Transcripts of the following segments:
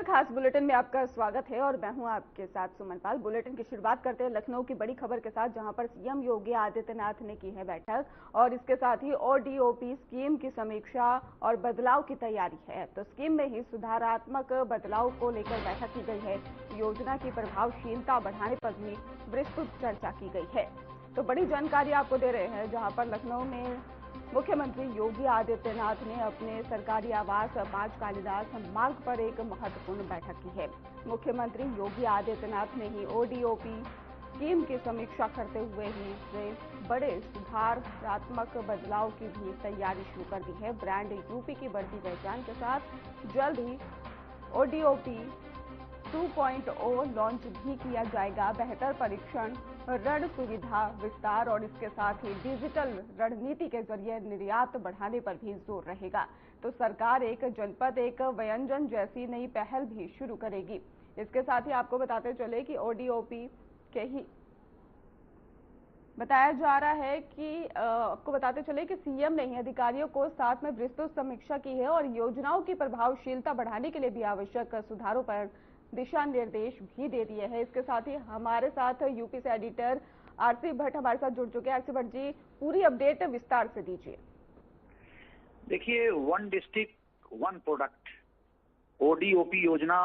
नमस्कार, खास बुलेटिन में आपका स्वागत है और मैं हूं आपके साथ सुमन पाल। बुलेटिन की शुरुआत करते हैं लखनऊ की बड़ी खबर के साथ, जहां पर सीएम योगी आदित्यनाथ ने की है बैठक और इसके साथ ही ओडीओपी स्कीम की समीक्षा और बदलाव की तैयारी है। तो स्कीम में ही सुधारात्मक बदलाव को लेकर बैठक की गई है। योजना की प्रभावशीलता बढ़ाने पर भी विस्तृत चर्चा की गई है। तो बड़ी जानकारी आपको दे रहे हैं, जहां पर लखनऊ में मुख्यमंत्री योगी आदित्यनाथ ने अपने सरकारी आवास 5 कालिदास मार्ग पर एक महत्वपूर्ण बैठक की है। मुख्यमंत्री योगी आदित्यनाथ ने ही ओडीओपी स्कीम की समीक्षा करते हुए ही इसमें बड़े सुधारात्मक बदलाव की भी तैयारी शुरू कर दी है। ब्रांड यूपी की बढ़ती पहचान के साथ जल्द ही ओडीओपी 2.0 लॉन्च भी किया जाएगा। बेहतर परीक्षण, ऋण सुविधा विस्तार और इसके साथ ही डिजिटल रणनीति के जरिए निर्यात बढ़ाने पर भी जोर रहेगा। तो सरकार एक जनपद एक व्यंजन जैसी नई पहल भी शुरू करेगी। इसके साथ ही आपको बताते चले कि ओडीओपी के ही बताया जा रहा है कि आपको बताते चले कि सीएम ने ही अधिकारियों को साथ में विस्तृत समीक्षा की है और योजनाओं की प्रभावशीलता बढ़ाने के लिए भी आवश्यक सुधारों पर दिशा निर्देश भी दे दिए हैं। इसके साथ ही हमारे साथ यूपी से एडिटर आरसी भट्ट हमारे साथ जुड़ चुके हैं। आरसी भट्ट जी, पूरी अपडेट विस्तार से दीजिए। देखिए, one district one product ODOP योजना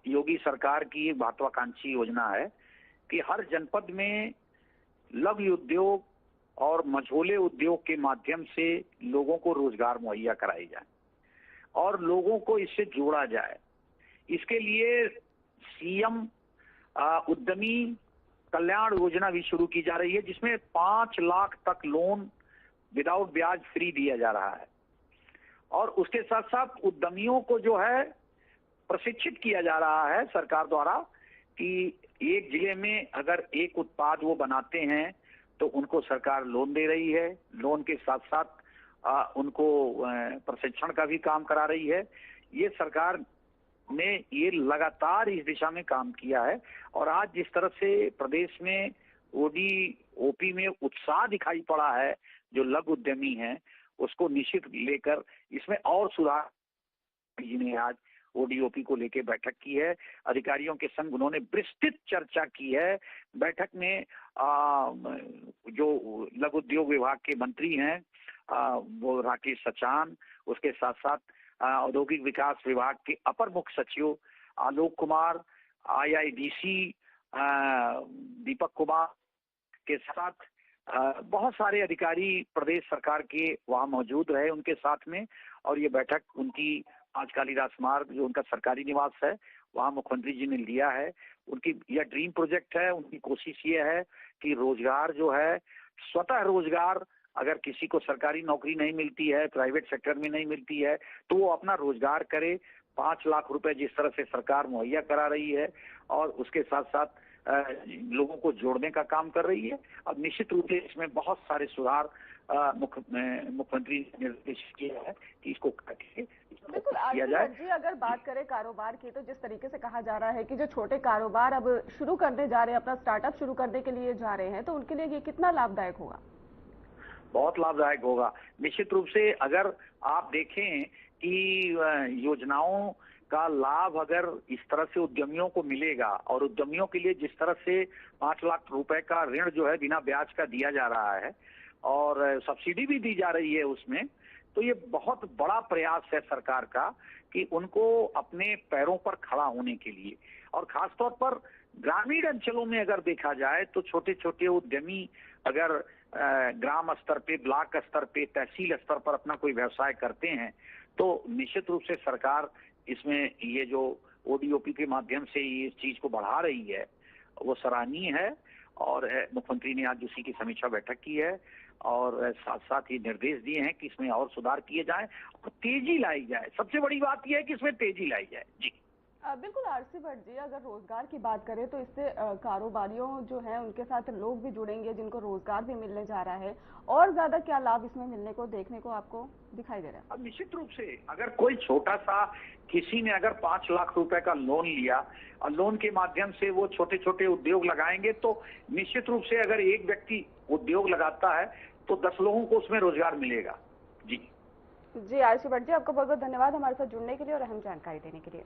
योगी सरकार की एक महत्वाकांक्षी योजना है कि हर जनपद में लघु उद्योग और मझोले उद्योग के माध्यम से लोगों को रोजगार मुहैया कराई जाए और लोगों को इससे जोड़ा जाए। इसके लिए सीएम उद्यमी कल्याण योजना भी शुरू की जा रही है, जिसमें 5 लाख तक लोन विदाउट ब्याज फ्री दिया जा रहा है और उसके साथ साथ उद्यमियों को जो है प्रशिक्षित किया जा रहा है सरकार द्वारा कि एक जिले में अगर एक उत्पाद वो बनाते हैं तो उनको सरकार लोन दे रही है। लोन के साथ साथ उनको प्रशिक्षण का भी काम करा रही है। ये सरकार ने ये लगातार इस दिशा में काम किया है और आज जिस तरह से प्रदेश में ओडीओपी में उत्साह दिखाई पड़ा है, जो लघु उद्यमी हैं उसको निश्चित लेकर इसमें और सुधार जिन्हें आज ओडीओपी को लेकर बैठक की है। अधिकारियों के संग उन्होंने विस्तृत चर्चा की है। बैठक में जो लघु उद्योग विभाग के मंत्री हैं वो राकेश सचान, उसके साथ साथ औद्योगिक विकास विभाग के अपर मुख्य सचिव आलोक कुमार, आईआईडीसी दीपक कुमार के साथ बहुत सारे अधिकारी प्रदेश सरकार के वहां मौजूद रहे उनके साथ में। और ये बैठक उनकी 5 कालिदास मार्ग जो उनका सरकारी निवास है वहां मुख्यमंत्री जी ने लिया है। उनकी यह ड्रीम प्रोजेक्ट है। उनकी कोशिश ये है कि रोजगार जो है, स्वतः रोजगार, अगर किसी को सरकारी नौकरी नहीं मिलती है, प्राइवेट सेक्टर में नहीं मिलती है, तो वो अपना रोजगार करे। 5 लाख रुपए जिस तरह से सरकार मुहैया करा रही है और उसके साथ साथ लोगों को जोड़ने का काम कर रही है। अब निश्चित रूप से इसमें बहुत सारे सुधार मुख्यमंत्री ने निर्देश किया है कि इसको करके बिल्कुल किया जाए। जी, अगर बात करें कारोबार की, तो जिस तरीके से कहा जा रहा है कि जो छोटे कारोबार अब शुरू करने जा रहे हैं, अपना स्टार्टअप शुरू करने के लिए जा रहे हैं, तो उनके लिए ये कितना लाभदायक होगा? बहुत लाभदायक होगा। निश्चित रूप से अगर आप देखें कि योजनाओं का लाभ अगर इस तरह से उद्यमियों को मिलेगा और उद्यमियों के लिए जिस तरह से 5 लाख रुपए का ऋण जो है बिना ब्याज का दिया जा रहा है और सब्सिडी भी दी जा रही है उसमें, तो ये बहुत बड़ा प्रयास है सरकार का कि उनको अपने पैरों पर खड़ा होने के लिए। और खासतौर पर ग्रामीण अंचलों में अगर देखा जाए तो छोटे छोटे उद्यमी अगर ग्राम स्तर पे, ब्लॉक स्तर पे, तहसील स्तर पर अपना कोई व्यवसाय करते हैं तो निश्चित रूप से सरकार इसमें ये जो ओडीओपी के माध्यम से ये इस चीज को बढ़ा रही है वो सराहनीय है। और मुख्यमंत्री ने आज उसी की समीक्षा बैठक की है और साथ साथ ये निर्देश दिए हैं कि इसमें और सुधार किए जाएं और तेजी लाई जाए। सबसे बड़ी बात यह है कि इसमें तेजी लाई जाए। जी बिल्कुल आरसी भट्ट जी, अगर रोजगार की बात करें तो इससे कारोबारियों जो है उनके साथ लोग भी जुड़ेंगे जिनको रोजगार भी मिलने जा रहा है। और ज्यादा क्या लाभ इसमें मिलने को देखने को आपको दिखाई दे रहा है? अब निश्चित रूप से अगर कोई छोटा सा किसी ने अगर 5 लाख रुपए का लोन लिया और लोन के माध्यम से वो छोटे छोटे उद्योग लगाएंगे तो निश्चित रूप से अगर एक व्यक्ति उद्योग लगाता है तो 10 लोगों को उसमें रोजगार मिलेगा। जी आरसी भट्ट जी, आपका बहुत बहुत धन्यवाद हमारे साथ जुड़ने के लिए और अहम जानकारी देने के लिए।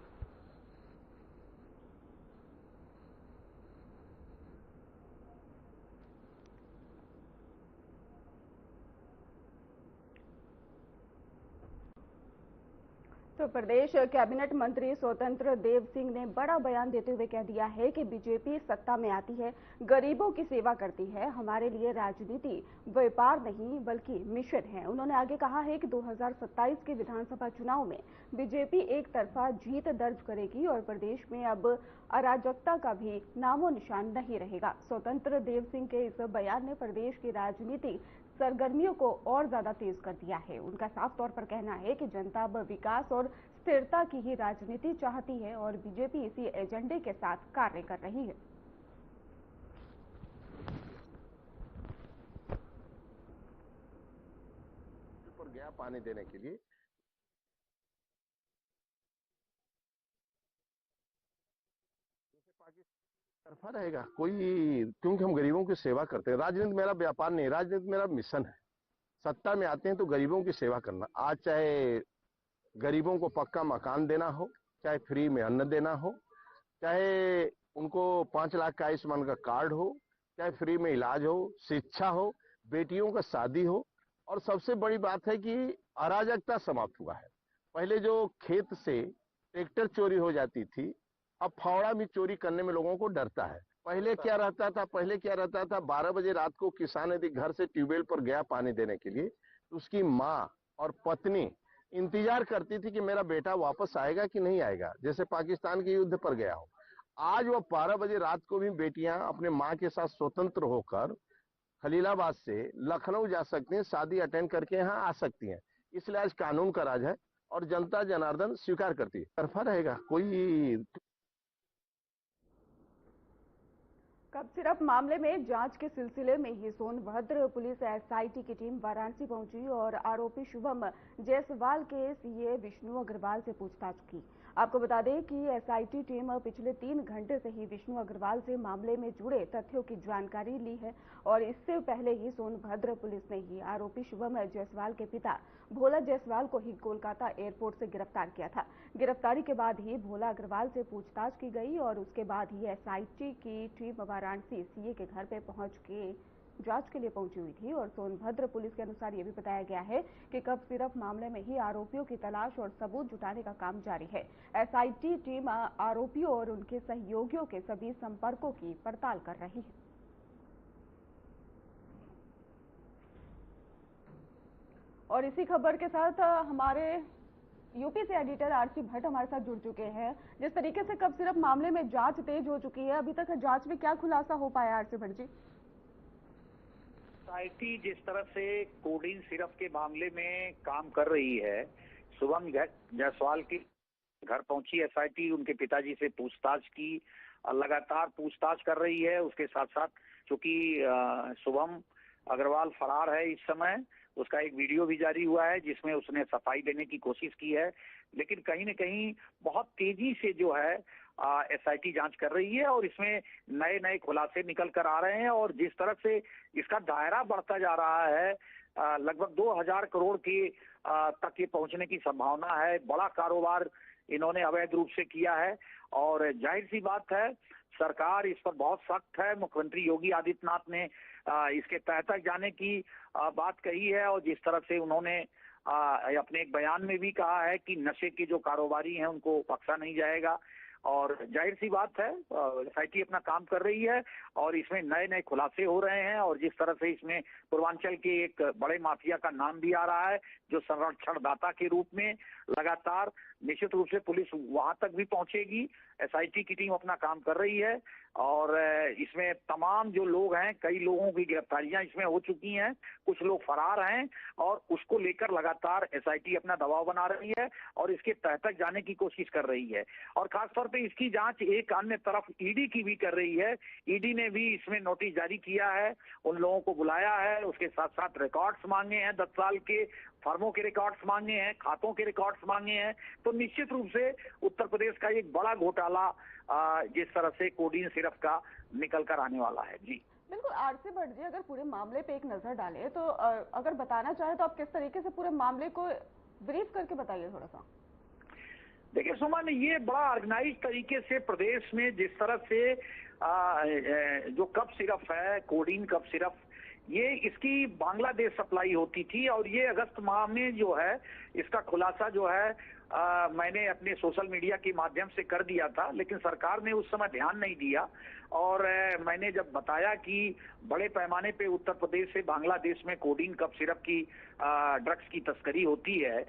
प्रदेश कैबिनेट मंत्री स्वतंत्र देव सिंह ने बड़ा बयान देते हुए कह दिया है कि बीजेपी सत्ता में आती है, गरीबों की सेवा करती है। हमारे लिए राजनीति व्यापार नहीं बल्कि मिशन है। उन्होंने आगे कहा है कि 2027 के विधानसभा चुनाव में बीजेपी एक तरफा जीत दर्ज करेगी और प्रदेश में अब अराजकता का भी नामो निशान नहीं रहेगा। स्वतंत्र देव सिंह के इस बयान ने प्रदेश की राजनीति सरगर्मियों को और ज्यादा तेज कर दिया है। उनका साफ तौर पर कहना है कि जनता अब विकास और स्थिरता की ही राजनीति चाहती है और बीजेपी इसी एजेंडे के साथ कार्य कर रही है। पर गया पानी देने के लिए तरफा रहेगा कोई, क्योंकि हम गरीबों की सेवा करते हैं। राजनीति मेरा व्यापार नहीं, राजनीति मेरा मिशन है। सत्ता में आते हैं तो गरीबों की सेवा करना। आज चाहे गरीबों को पक्का मकान देना हो, चाहे फ्री में अन्न देना हो, चाहे उनको 5 लाख का आयुष्मान का कार्ड हो, चाहे फ्री में इलाज हो, शिक्षा हो, बेटियों का शादी हो। और सबसे बड़ी बात है कि अराजकता समाप्त हुआ है। पहले जो खेत से ट्रैक्टर चोरी हो जाती थी, अब फावड़ा भी चोरी करने में लोगों को डरता है। पहले क्या रहता था 12 बजे रात को किसान यदि घर से ट्यूबवेल पर गया पानी देने के लिए तो उसकी माँ और पत्नी इंतजार करती थी कि मेरा बेटा वापस आएगा कि नहीं आएगा, जैसे पाकिस्तान के युद्ध पर गया हो। आज वो 12 बजे रात को भी बेटियां अपने माँ के साथ स्वतंत्र होकर खलीलाबाद से लखनऊ जा सकती हैं, शादी अटेंड करके यहाँ आ सकती हैं। इसलिए आज कानून का राज है और जनता जनार्दन स्वीकार करती है। तरफा रहेगा कोई। कप सिरप मामले में जांच के सिलसिले में ही सोनभद्र पुलिस एसआईटी की टीम वाराणसी पहुंची और आरोपी शुभम जायसवाल के सीए विष्णु अग्रवाल से पूछताछ की। आपको बता दें कि एसआईटी टीम पिछले 3 घंटे से ही विष्णु अग्रवाल से मामले में जुड़े तथ्यों की जानकारी ली है और इससे पहले ही सोनभद्र पुलिस ने ही आरोपी शुभम जायसवाल के पिता भोला जायसवाल को ही कोलकाता एयरपोर्ट से गिरफ्तार किया था। गिरफ्तारी के बाद ही भोला अग्रवाल से पूछताछ की गई और उसके बाद ही एसआईटी की टीम वाराणसी सीए के घर पे पहुंच के जांच के लिए पहुंची हुई थी। और सोनभद्र पुलिस के अनुसार यह भी बताया गया है कि कप सिरप मामले में ही आरोपियों की तलाश और सबूत जुटाने का काम जारी है। एसआईटी टीम आरोपियों और उनके सहयोगियों के सभी संपर्कों की पड़ताल कर रही है। और इसी खबर के साथ हमारे यूपी से एडिटर आरसी भट्ट हमारे साथ जुड़ चुके हैं। जिस तरीके से कप सिरप मामले में जांच तेज हो चुकी है, अभी तक जांच में क्या खुलासा हो पाया आरसी भट्ट जी? एसआईटी जिस तरह से कोडीन सिरप के मामले में काम कर रही है, शुभम जायसवाल के घर पहुंची एसआईटी, उनके पिताजी से पूछताछ की, लगातार पूछताछ कर रही है। उसके साथ साथ चूंकि शुभम अग्रवाल फरार है इस समय, उसका एक वीडियो भी जारी हुआ है जिसमें उसने सफाई देने की कोशिश की है, लेकिन कहीं न कहीं बहुत तेजी से जो है एसआईटी जांच कर रही है और इसमें नए नए खुलासे निकल कर आ रहे हैं। और जिस तरह से इसका दायरा बढ़ता जा रहा है, लगभग 2000 करोड़ के तक ये पहुंचने की संभावना है। बड़ा कारोबार इन्होंने अवैध रूप से किया है और जाहिर सी बात है सरकार इस पर बहुत सख्त है। मुख्यमंत्री योगी आदित्यनाथ ने इसके तह तक जाने की बात कही है और जिस तरह से उन्होंने अपने एक बयान में भी कहा है कि नशे के जो कारोबारी हैं उनको बख्शा नहीं जाएगा। और जाहिर सी बात है एसआईटी अपना काम कर रही है और इसमें नए नए खुलासे हो रहे हैं। और जिस तरह से इसमें पूर्वांचल के एक बड़े माफिया का नाम भी आ रहा है जो संरक्षण दाता के रूप में लगातार, निश्चित रूप से पुलिस वहां तक भी पहुंचेगी। एसआईटी की टीम अपना काम कर रही है और इसमें तमाम जो लोग हैं, कई लोगों की गिरफ्तारियां इसमें हो चुकी हैं, कुछ लोग फरार हैं और उसको लेकर लगातार एसआईटी अपना दबाव बना रही है और इसके तह तक जाने की कोशिश कर रही है। और खासतौर पे इसकी जांच एक अन्य तरफ ईडी की भी कर रही है। ईडी ने भी इसमें नोटिस जारी किया है, उन लोगों को बुलाया है, उसके साथ साथ रिकॉर्ड्स मांगे हैं, 10 साल के फर्मों के रिकॉर्ड्स मांगे हैं, खातों के रिकॉर्ड्स मांगे हैं। तो निश्चित रूप से उत्तर प्रदेश का एक बड़ा घोटाला जिस तरह से कोडीन सिरप का निकल कर आने वाला है। जी बिल्कुल आरसी भट्ट जी, अगर पूरे मामले पे एक नजर डालें तो अगर बताना चाहे तो आप किस तरीके से पूरे मामले को ब्रीफ करके बताइए थोड़ा सा। देखिए सुमन, ये बड़ा ऑर्गेनाइज तरीके से प्रदेश में जिस तरह से जो कप सिरप है, कोडीन कप सिरप, ये इसकी बांग्लादेश सप्लाई होती थी और ये अगस्त माह में जो है इसका खुलासा जो है मैंने अपने सोशल मीडिया के माध्यम से कर दिया था, लेकिन सरकार ने उस समय ध्यान नहीं दिया। और मैंने जब बताया कि बड़े पैमाने पे उत्तर प्रदेश से बांग्लादेश में कोडीन कफ सिरप की ड्रग्स की तस्करी होती है,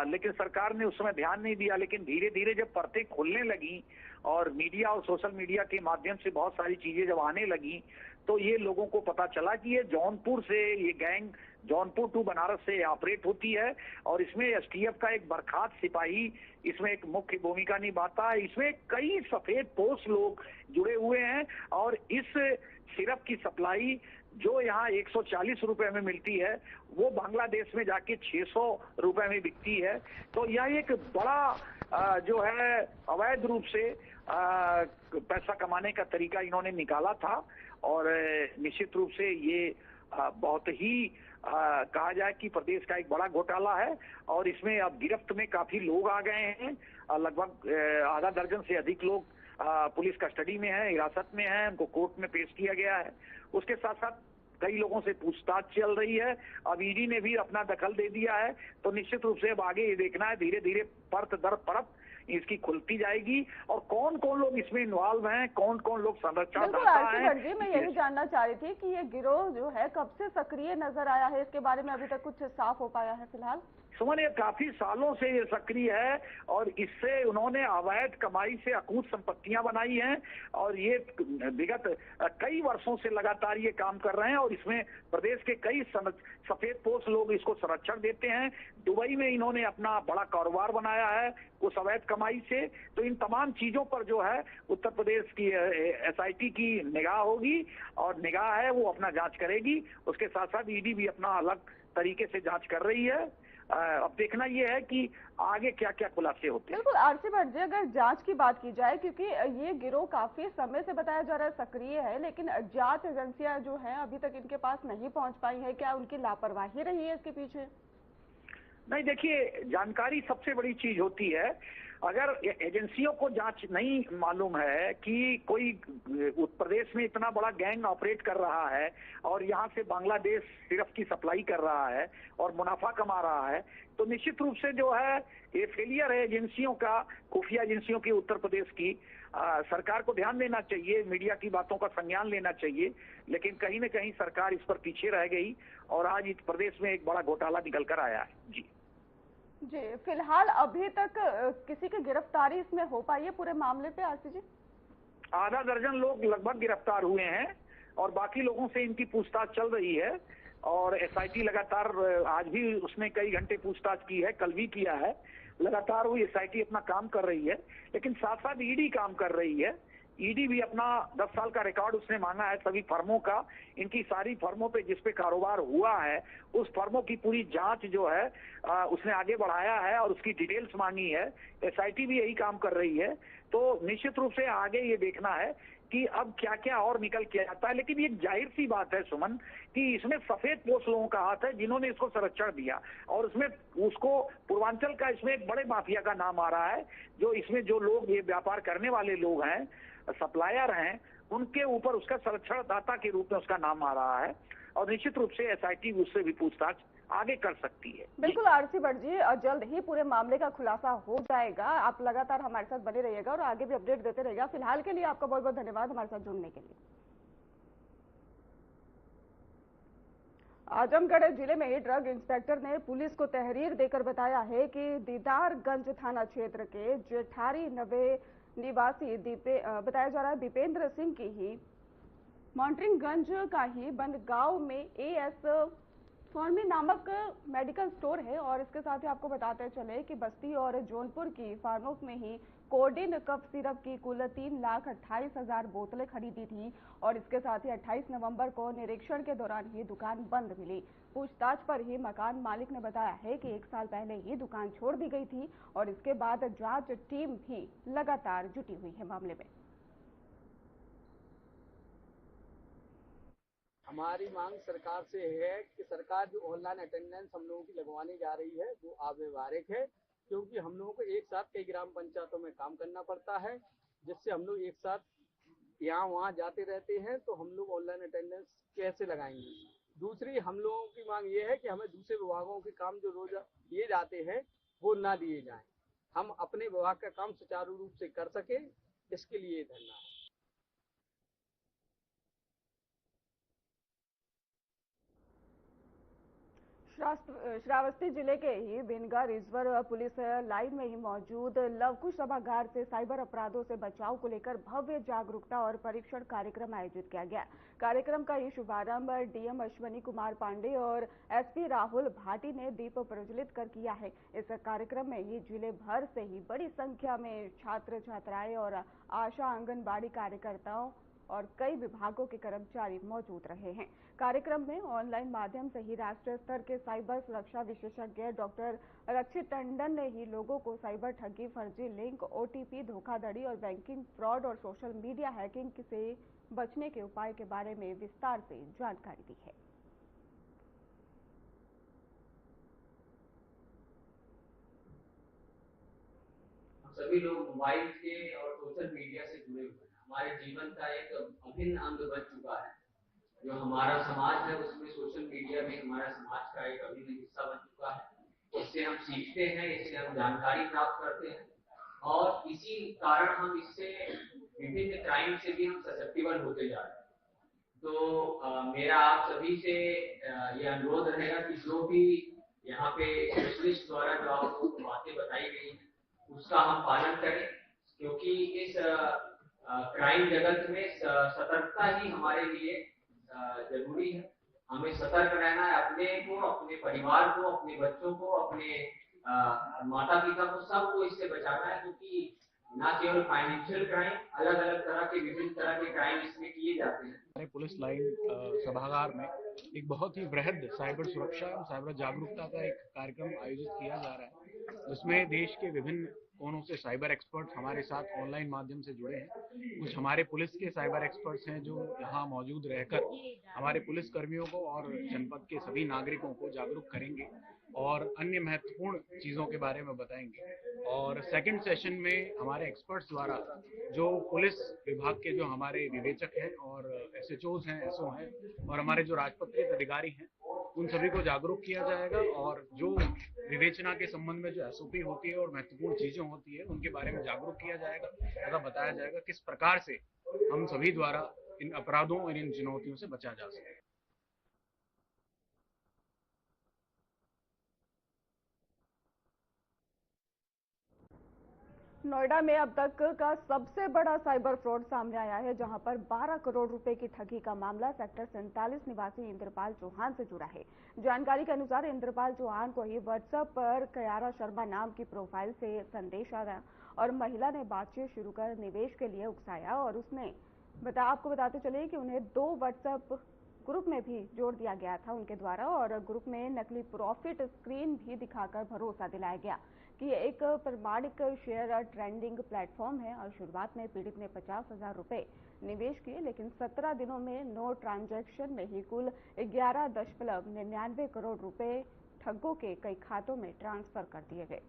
लेकिन सरकार ने उस समय ध्यान नहीं दिया। लेकिन धीरे धीरे जब परतें खुलने लगी और मीडिया और सोशल मीडिया के माध्यम से बहुत सारी चीजें जब आने लगी, तो ये लोगों को पता चला कि ये जौनपुर से, ये गैंग जौनपुर टू बनारस से ऑपरेट होती है और इसमें एसटीएफ का एक बर्खास्त सिपाही इसमें एक मुख्य भूमिका निभाता है। इसमें कई सफेद पोश लोग जुड़े हुए हैं और इस सिरप की सप्लाई जो यहाँ 140 रुपए में मिलती है, वो बांग्लादेश में जाके 600 रुपए में बिकती है। तो यह एक बड़ा जो है अवैध रूप से पैसा कमाने का तरीका इन्होंने निकाला था। और निश्चित रूप से ये बहुत ही कहा जाए कि प्रदेश का एक बड़ा घोटाला है और इसमें अब गिरफ्त में काफी लोग आ गए हैं। लगभग आधा दर्जन से अधिक लोग पुलिस कस्टडी में है, हिरासत में है, उनको कोर्ट में पेश किया गया है। उसके साथ साथ कई लोगों से पूछताछ चल रही है। अब ईडी ने भी अपना दखल दे दिया है। तो निश्चित रूप से अब आगे ये देखना है, धीरे धीरे परत दर परत इसकी खुलती जाएगी और कौन कौन लोग इसमें इन्वॉल्व हैं, कौन कौन लोग संरक्षणदाता हैं। मैं यही जानना चाह रही थी कि ये गिरोह जो है कब से सक्रिय नजर आया है, इसके बारे में अभी तक कुछ साफ हो पाया है फिलहाल? सुमन, ये काफी सालों से ये सक्रिय है और इससे उन्होंने अवैध कमाई से अकूत संपत्तियां बनाई हैं और ये विगत कई वर्षों से लगातार ये काम कर रहे हैं और इसमें प्रदेश के कई सफेद पोश लोग इसको संरक्षण देते हैं। दुबई में इन्होंने अपना बड़ा कारोबार बनाया है उस अवैध कमाई से। तो इन तमाम चीजों पर जो है उत्तर प्रदेश की एसआईटी की निगाह होगी और निगाह है वो अपना जांच करेगी। उसके साथ साथ ईडी भी अपना अलग तरीके से जांच कर रही है। अब देखना यह है कि आगे क्या क्या खुलासे होते हैं। बिल्कुल आरसी भट्ट जी, अगर जांच की बात की जाए, क्योंकि ये गिरोह काफी समय से बताया जा रहा है सक्रिय है, लेकिन जांच एजेंसियां जो है अभी तक इनके पास नहीं पहुंच पाई है, क्या उनकी लापरवाही रही है इसके पीछे? नहीं, देखिए, जानकारी सबसे बड़ी चीज होती है। अगर एजेंसियों को जांच नहीं मालूम है कि कोई उत्तर प्रदेश में इतना बड़ा गैंग ऑपरेट कर रहा है और यहाँ से बांग्लादेश सिर्फ की सप्लाई कर रहा है और मुनाफा कमा रहा है, तो निश्चित रूप से जो है ये फेलियर है एजेंसियों का, खुफिया एजेंसियों की उत्तर प्रदेश की। सरकार को ध्यान देना चाहिए, मीडिया की बातों का संज्ञान लेना चाहिए, लेकिन कहीं न कहीं सरकार इस पर पीछे रह गई और आज इस प्रदेश में एक बड़ा घोटाला निकल कर आया है। जी, फिलहाल अभी तक किसी की गिरफ्तारी इसमें हो पाई है पूरे मामले पे आरसी जी? आधा दर्जन लोग लगभग गिरफ्तार हुए हैं और बाकी लोगों से इनकी पूछताछ चल रही है और एसआईटी लगातार, आज भी उसने कई घंटे पूछताछ की है, कल भी किया है। लगातार वो एसआईटी अपना काम कर रही है, लेकिन साथ साथ ईडी काम कर रही है। ईडी भी अपना 10 साल का रिकॉर्ड उसने मांगा है सभी फर्मों का। इनकी सारी फर्मों पे जिस पे कारोबार हुआ है उस फर्मों की पूरी जांच जो है उसने आगे बढ़ाया है और उसकी डिटेल्स मांगी है। एसआईटी भी यही काम कर रही है। तो निश्चित रूप से आगे ये देखना है कि अब क्या क्या और निकल के आता है। लेकिन ये जाहिर सी बात है सुमन कि इसमें सफेद पोश लोगों का हाथ है जिन्होंने इसको संरक्षण दिया और उसमें उसको पूर्वांचल का इसमें एक बड़े माफिया का नाम आ रहा है। जो इसमें जो लोग ये व्यापार करने वाले लोग हैं, सप्लायर हैं, उनके ऊपर उसका संरक्षण दाता के रूप में उसका नाम आ रहा है और निश्चित रूप से एसआईटी उससे भी पूछताछ आगे कर सकती है। बिल्कुल आरसी भट्ट जी, जल्द ही पूरे मामले का खुलासा हो जाएगा। आप लगातार हमारे साथ बने रहिएगा और आगे भी अपडेट देते रहिएगा। फिलहाल के लिए आपका बहुत बहुत धन्यवाद हमारे साथ जुड़ने के लिए। आजमगढ़ जिले में ड्रग इंस्पेक्टर ने पुलिस को तहरीर देकर बताया है कि दीदारगंज थाना क्षेत्र के जेठारी नवे निवासी बताया जा रहा है दीपेंद्र सिंह की ही मॉन्टरिंगगंज का ही बंद गांव में एएस फॉर्मी नामक मेडिकल स्टोर है और इसके साथ ही आपको बताते चले कि बस्ती और जौनपुर की फार्मोस में ही कोडिन कफ सिरप की कुल 3,28,000 बोतलें खरीदी थी और इसके साथ ही 28 नवंबर को निरीक्षण के दौरान ही दुकान बंद मिली। पूछताछ पर ही मकान मालिक ने बताया है कि 1 साल पहले ही दुकान छोड़ दी गई थी और इसके बाद जांच टीम भी लगातार जुटी हुई है मामले में। हमारी मांग सरकार से है कि सरकार जो ऑनलाइन अटेंडेंस हम लोगों की लगवाने जा रही है वो अव्यवहारिक है, क्योंकि हम लोगों को एक साथ कई ग्राम पंचायतों में काम करना पड़ता है, जिससे हम लोग एक साथ यहाँ वहाँ जाते रहते हैं, तो हम लोग ऑनलाइन अटेंडेंस कैसे लगाएंगे। दूसरी हम लोगों की मांग ये है कि हमें दूसरे विभागों के काम जो रोज दिए जाते हैं वो ना दिए जाएं। हम अपने विभाग का काम सुचारू रूप से कर सके, इसके लिए धरना है। श्रावस्ती जिले के ही बिनगा रिजर्व पुलिस लाइन में ही मौजूद लवकुश सभागार से साइबर अपराधों से बचाव को लेकर भव्य जागरूकता और परीक्षण कार्यक्रम आयोजित किया गया। कार्यक्रम का ये शुभारंभ डीएम अश्वनी कुमार पांडे और एसपी राहुल भाटी ने दीप प्रज्वलित कर किया है। इस कार्यक्रम में ही जिले भर से ही बड़ी संख्या में छात्र छात्राएं और आशा आंगनबाड़ी कार्यकर्ताओं और कई विभागों के कर्मचारी मौजूद रहे हैं। कार्यक्रम में ऑनलाइन माध्यम से ही राष्ट्रीय स्तर के साइबर सुरक्षा विशेषज्ञ डॉक्टर रक्षित टंडन ने ही लोगों को साइबर ठगी, फर्जी लिंक, ओटीपी, धोखाधड़ी और बैंकिंग फ्रॉड और सोशल मीडिया हैकिंग से बचने के उपाय के बारे में विस्तार से जानकारी दी है। सभी लोग मोबाइल के और सोशल मीडिया से जुड़े हुए हैं। हमारे जीवन का एक अभिन्न अंग बन चुका है। जो हमारा समाज है उसमें सोशल मीडिया भी हमारा समाज का एक अभिन्न हिस्सा बन चुका है। इससे हम सीखते हैं, इससे हम जानकारी प्राप्त करते हैं और इसी कारण हम इससे विभिन्न क्राइम से भी हम ससेप्टिबल होते जा रहे हैं। तो मेरा आप सभी से ये अनुरोध रहेगा कि जो भी यहाँ पे स्पेशलिस्ट द्वारा जो आपको बातें बताई गई हैं उसका हम पालन करें, क्योंकि इस क्राइम जगत में सतर्कता ही हमारे लिए जरूरी है। हमें सतर्क रहना है, अपने को, अपने परिवार को, अपने बच्चों को, अपने माता पिता को, सबको इससे बचाना है, क्योंकि न केवल फाइनेंशियल क्राइम, अलग अलग तरह के विभिन्न तरह के क्राइम इसमें किए जाते हैं। हमारे पुलिस लाइन सभागार में एक बहुत ही बृहद साइबर सुरक्षा और साइबर जागरूकता का एक कार्यक्रम आयोजित किया जा रहा है, जिसमें देश के विभिन्न कोनों से साइबर एक्सपर्ट्स हमारे साथ ऑनलाइन माध्यम से जुड़े हैं। कुछ हमारे पुलिस के साइबर एक्सपर्ट्स हैं जो यहाँ मौजूद रहकर हमारे पुलिस कर्मियों को और जनपद के सभी नागरिकों को जागरूक करेंगे और अन्य महत्वपूर्ण चीज़ों के बारे में बताएंगे। और सेकंड सेशन में हमारे एक्सपर्ट्स द्वारा जो पुलिस विभाग के जो हमारे विवेचक हैं और एसएचओज हैं, एसओ हैं और हमारे जो राजपत्रित अधिकारी हैं, उन सभी को जागरूक किया जाएगा और जो विवेचना के संबंध में जो एसओपी होती है और महत्वपूर्ण चीजें होती है उनके बारे में जागरूक किया जाएगा तथा बताया जाएगा किस प्रकार से हम सभी द्वारा इन अपराधों और इन चुनौतियों से बचा जा सके। नोएडा में अब तक का सबसे बड़ा साइबर फ्रॉड सामने आया है, जहां पर 12 करोड़ रुपए की ठगी का मामला सेक्टर 47 निवासी इंद्रपाल चौहान से जुड़ा है। जानकारी के अनुसार इंद्रपाल चौहान को ही व्हाट्सएप पर कयारा शर्मा नाम की प्रोफाइल से संदेश आया और महिला ने बातचीत शुरू कर निवेश के लिए उकसाया और उसने आपको बताते चले कि उन्हें 2 व्हाट्सएप ग्रुप में भी जोड़ दिया गया था उनके द्वारा और ग्रुप में नकली प्रॉफिट स्क्रीन भी दिखाकर भरोसा दिलाया गया कि एक प्रमाणिक शेयर ट्रेडिंग प्लेटफॉर्म है और शुरुआत में पीड़ित ने 50,000 रुपए निवेश किए, लेकिन 17 दिनों में नो ट्रांजैक्शन में ही कुल 11.99 करोड़ रुपए ठगों के कई खातों में ट्रांसफर कर दिए गए।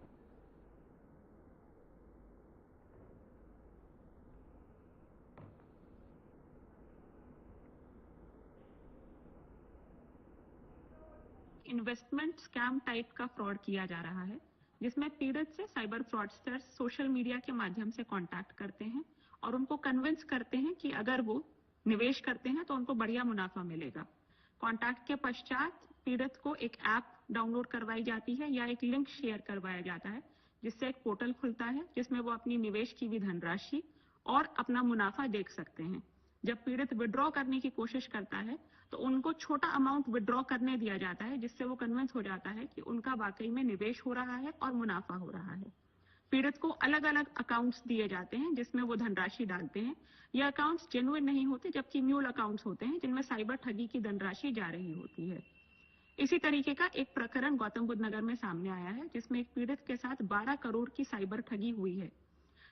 इन्वेस्टमेंट स्कैम टाइप का फ्रॉड किया जा रहा है, जिसमें पीड़ित से साइबर फ्रॉडस्टर्स सोशल मीडिया के माध्यम से कांटेक्ट करते हैं और उनको कन्विंस करते हैं कि अगर वो निवेश करते हैं तो उनको बढ़िया मुनाफा मिलेगा। कांटेक्ट के पश्चात पीड़ित को एक ऐप डाउनलोड करवाई जाती है या एक लिंक शेयर करवाया जाता है, जिससे एक पोर्टल खुलता है जिसमें वो अपनी निवेश की हुई धनराशि और अपना मुनाफा देख सकते हैं। जब पीड़ित विड्रॉ करने की कोशिश करता है तो उनको छोटा अमाउंट विड्रॉ करने दिया जाता है, जिससे वो कन्विंस हो जाता है कि उनका वाकई में निवेश हो रहा है और मुनाफा हो रहा है। पीड़ित को अलग अलग अकाउंट्स दिए जाते हैं जिसमें वो धनराशि डालते हैं। ये अकाउंट्स जेन्युइन नहीं होते, जबकि म्यूल अकाउंट्स होते हैं जिनमें साइबर ठगी की धनराशि जा रही होती है। इसी तरीके का एक प्रकरण गौतम बुद्ध नगर में सामने आया है, जिसमें एक पीड़ित के साथ 12 करोड़ की साइबर ठगी हुई है।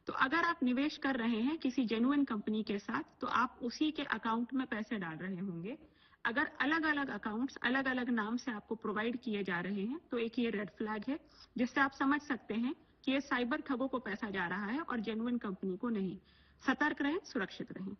तो अगर आप निवेश कर रहे हैं किसी जेन्युइन कंपनी के साथ, तो आप उसी के अकाउंट में पैसे डाल रहे होंगे। अगर अलग अलग अकाउंट्स अलग अलग नाम से आपको प्रोवाइड किए जा रहे हैं तो एक ये रेड फ्लैग है, जिससे आप समझ सकते हैं कि ये साइबर ठगों को पैसा जा रहा है और जेन्युइन कंपनी को नहीं। सतर्क रहें, सुरक्षित रहें।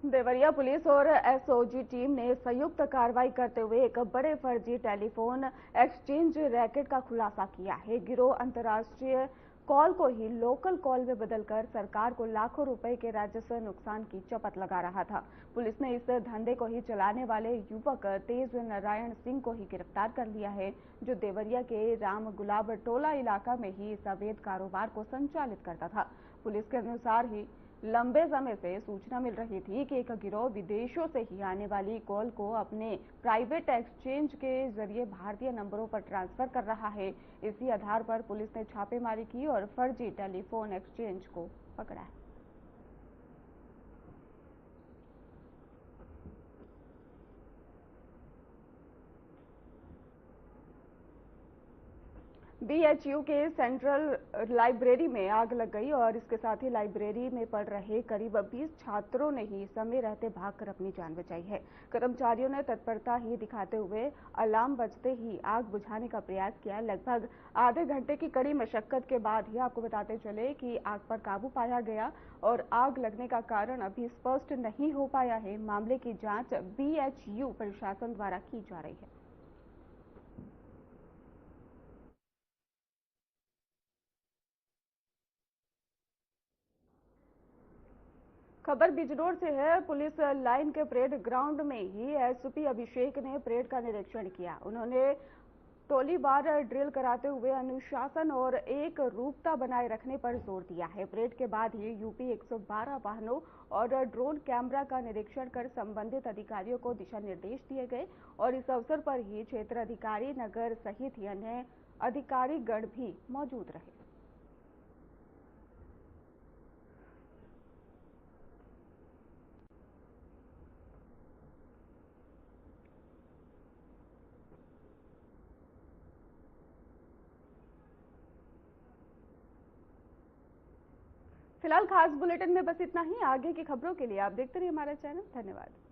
देवरिया पुलिस और एसओजी टीम ने संयुक्त कार्रवाई करते हुए एक बड़े फर्जी टेलीफोन एक्सचेंज रैकेट का खुलासा किया है। गिरोह अंतर्राष्ट्रीय कॉल को ही लोकल कॉल में बदलकर सरकार को लाखों रुपए के राजस्व नुकसान की चपत लगा रहा था। पुलिस ने इस धंधे को ही चलाने वाले युवक तेज नारायण सिंह को ही गिरफ्तार कर लिया है, जो देवरिया के राम गुलाब टोला इलाका में ही इस अवैध कारोबार को संचालित करता था। पुलिस के अनुसार ही लंबे समय से सूचना मिल रही थी कि एक गिरोह विदेशों से ही आने वाली कॉल को अपने प्राइवेट एक्सचेंज के जरिए भारतीय नंबरों पर ट्रांसफर कर रहा है। इसी आधार पर पुलिस ने छापेमारी की और फर्जी टेलीफोन एक्सचेंज को पकड़ा है। बीएचयू के सेंट्रल लाइब्रेरी में आग लग गई और इसके साथ ही लाइब्रेरी में पढ़ रहे करीब 20 छात्रों ने ही समय रहते भागकर अपनी जान बचाई है। कर्मचारियों ने तत्परता ही दिखाते हुए अलार्म बजते ही आग बुझाने का प्रयास किया। लगभग आधे घंटे की कड़ी मशक्कत के बाद ही आपको बताते चले कि आग पर काबू पाया गया और आग लगने का कारण अभी स्पष्ट नहीं हो पाया है। मामले की जांच बीएचयू प्रशासन द्वारा की जा रही है। खबर बिजनौर से है। पुलिस लाइन के परेड ग्राउंड में ही एसपी अभिषेक ने परेड का निरीक्षण किया। उन्होंने गोलीबार ड्रिल कराते हुए अनुशासन और एक रूपता बनाए रखने पर जोर दिया है। परेड के बाद ही यूपी 112 वाहनों और ड्रोन कैमरा का निरीक्षण कर संबंधित अधिकारियों को दिशा निर्देश दिए गए और इस अवसर पर ही क्षेत्र अधिकारी नगर सहित अन्य अधिकारीगण भी मौजूद रहे। फिलहाल खास बुलेटिन में बस इतना ही। आगे की खबरों के लिए आप देखते रहिए हमारा चैनल। धन्यवाद।